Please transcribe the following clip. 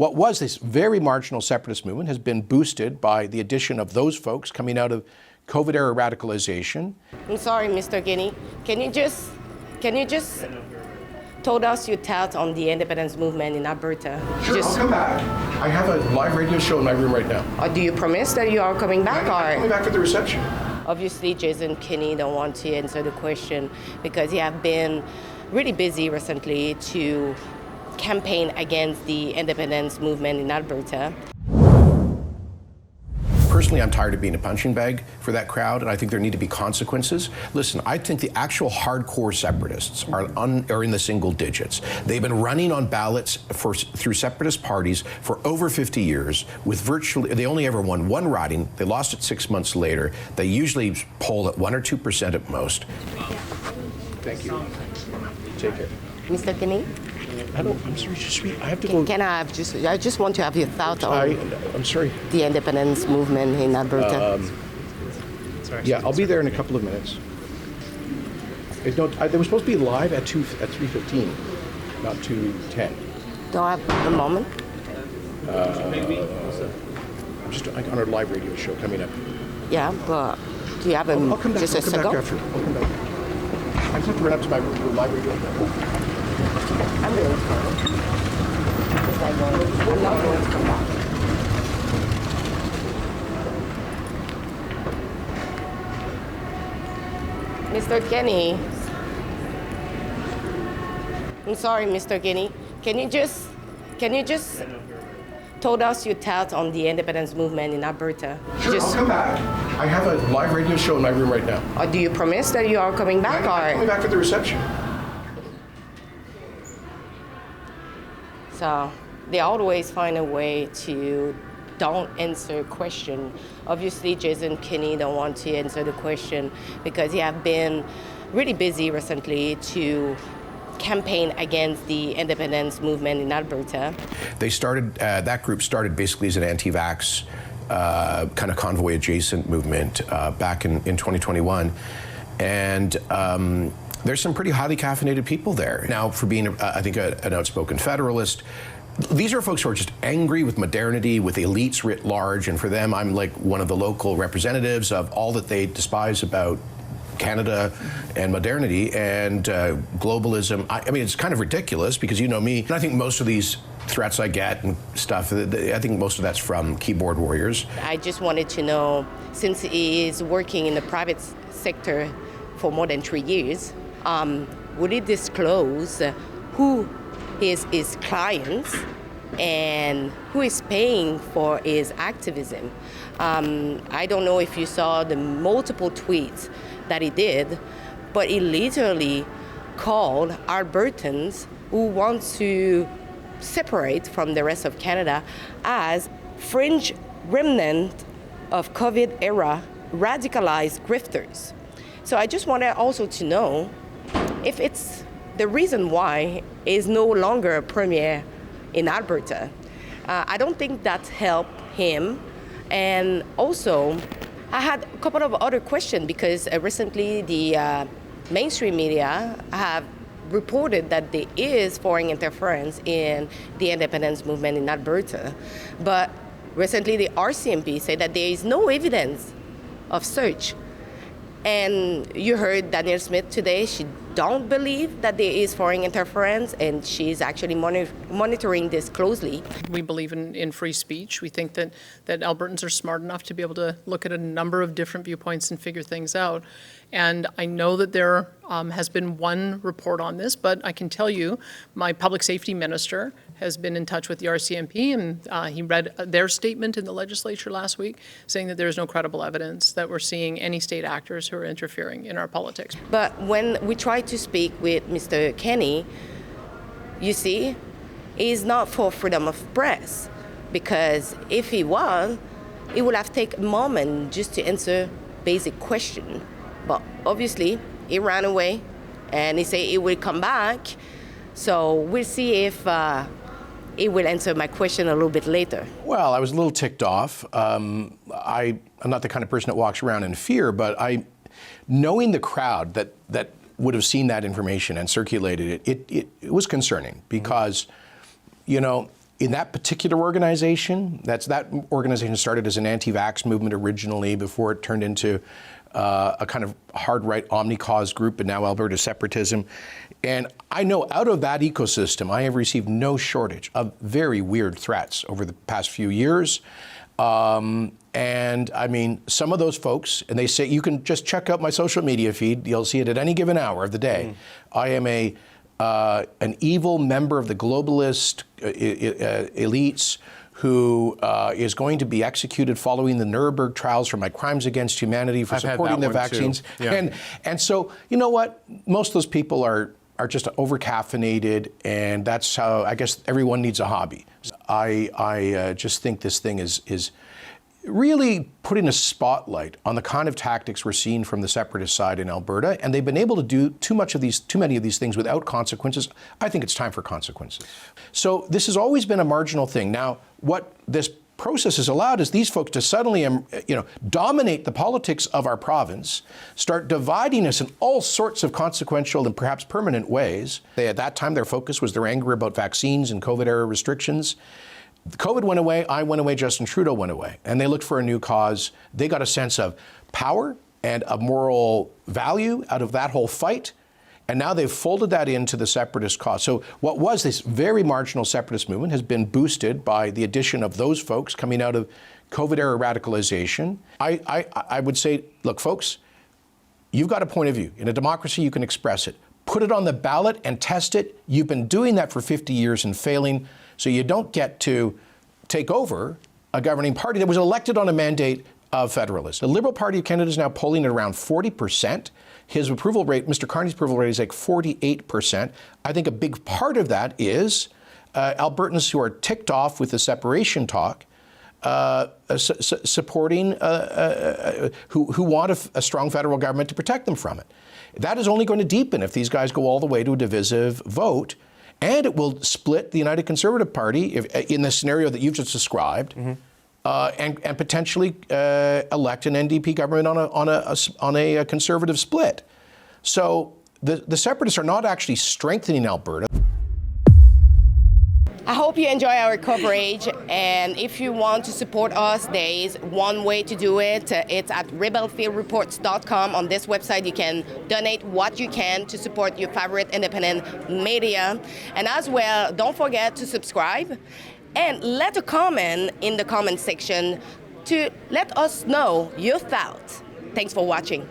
what was this very marginal separatist movement has been boosted by the addition of those folks coming out of COVID-era radicalization. I'm sorry, Mr. Kenney. Can you just told us your thoughts on the independence movement in Alberta? Sure, I'll come back. I have a live radio show in my room right now. Do you promise that you are coming back? I'm coming back for the reception. Obviously, Jason Kenney don't want to answer the question because he have been really busy recently to campaign against the independence movement in Alberta. Personally, I'm tired of being a punching bag for that crowd, and I think there need to be consequences. Listen, I think the actual hardcore separatists are in the single digits. They've been running on ballots through separatist parties for over 50 years with they only ever won one riding. They lost it 6 months later. They usually poll at 1 or 2% at most. Thank you. Take care. Mr. Kenney? I'm sorry, sweet. I have to go. I just want to have your thoughts on I'm sorry. the independence movement in Alberta. Yeah, I'll be there in a couple of minutes. They were supposed to be live at 3:15, not 2:10. Don't have a moment. I'm just on a live radio show coming up. Yeah, but do you have a I'll come back. just a second? I'll come back. I just have to run up to my live radio show. I'm going to come. I'm not going to come back. Mr. Kenney. I'm sorry, Mr. Kenney. Can you just told us your thoughts on the independence movement in Alberta? Sure, I'll come back. I have a live radio show in my room right now. Do you promise that you are coming back? I'm coming back for the reception. So they always find a way to don't answer question. Obviously, Jason Kenney don't want to answer the question because he have been really busy recently to campaign against the independence movement in Alberta. They started, that group started basically as an anti-vax kind of convoy adjacent movement back in 2021. And there's some pretty highly caffeinated people there. Now, for being, I think, an outspoken federalist, these are folks who are just angry with modernity, with elites writ large, and for them, I'm like one of the local representatives of all that they despise about Canada and modernity and globalism. I mean, it's kind of ridiculous because you know me, and I think most of these threats I get and stuff, I think most of that's from keyboard warriors. I just wanted to know, since he is working in the private sector for more than 3 years, would he disclose who is his clients and who is paying for his activism? I don't know if you saw the multiple tweets that he did, but he literally called Albertans who want to separate from the rest of Canada as fringe remnant of COVID era radicalized grifters. So I just wanted also to know if it's the reason why is no longer a premier in Alberta. I don't think that helped him. And also, I had a couple of other questions because recently the mainstream media have reported that there is foreign interference in the independence movement in Alberta. But recently the RCMP said that there is no evidence of such. And you heard Danielle Smith today, she don't believe that there is foreign interference, and she's actually monitoring this closely. We believe in free speech. We think that Albertans are smart enough to be able to look at a number of different viewpoints and figure things out. And I know that there has been one report on this, but I can tell you my public safety minister has been in touch with the RCMP, and he read their statement in the legislature last week saying that there is no credible evidence that we're seeing any state actors who are interfering in our politics. But when we try to speak with Mr. Kenney, you see, he's not for freedom of press, because if he was, he would have taken a moment just to answer basic question. But obviously, he ran away, and he said he will come back. So we'll see if he will answer my question a little bit later. Well, I was a little ticked off. I'm not the kind of person that walks around in fear, but knowing the crowd that would have seen that information and circulated it was concerning because, you know, in that particular organization, that organization started as an anti-vax movement originally before it turned into a kind of hard right omni-cause group, and now Alberta separatism. And I know out of that ecosystem, I have received no shortage of very weird threats over the past few years. And I mean, some of those folks, and they say, you can just check out my social media feed, you'll see it at any given hour of the day. I am an evil member of the globalist elites who is going to be executed following the Nuremberg trials for my crimes against humanity for supporting the vaccines. Yeah. And so, you know what? Most of those people are just over-caffeinated, and that's how, I guess, everyone needs a hobby. I just think this thing is really putting a spotlight on the kind of tactics we're seeing from the separatist side in Alberta, and they've been able to do too many of these things without consequences. I think it's time for consequences. So this has always been a marginal thing. Now, what this process has allowed is these folks to suddenly, dominate the politics of our province, start dividing us in all sorts of consequential and perhaps permanent ways. At that time, their focus was their anger about vaccines and COVID-era restrictions. COVID went away, I went away, Justin Trudeau went away, and they looked for a new cause. They got a sense of power and of moral value out of that whole fight, and now they've folded that into the separatist cause. So what was this very marginal separatist movement has been boosted by the addition of those folks coming out of COVID-era radicalization. I would say, look, folks, you've got a point of view. In a democracy, you can express it. Put it on the ballot and test it. You've been doing that for 50 years and failing. So you don't get to take over a governing party that was elected on a mandate of federalists. The Liberal Party of Canada is now polling at around 40%. His approval rate, Mr. Carney's approval rate, is like 48%. I think a big part of that is Albertans who are ticked off with the separation talk, supporting, who want a strong federal government to protect them from it. That is only going to deepen if these guys go all the way to a divisive vote. And it will split the United Conservative Party in the scenario that you've just described, and potentially elect an NDP government on a conservative split. So the separatists are not actually strengthening Alberta. I hope you enjoy our coverage, and if you want to support us, there is one way to do it. It's at rebelfieldreports.com. On this website, you can donate what you can to support your favorite independent media. And as well, don't forget to subscribe and let a comment in the comment section to let us know your thoughts. Thanks for watching.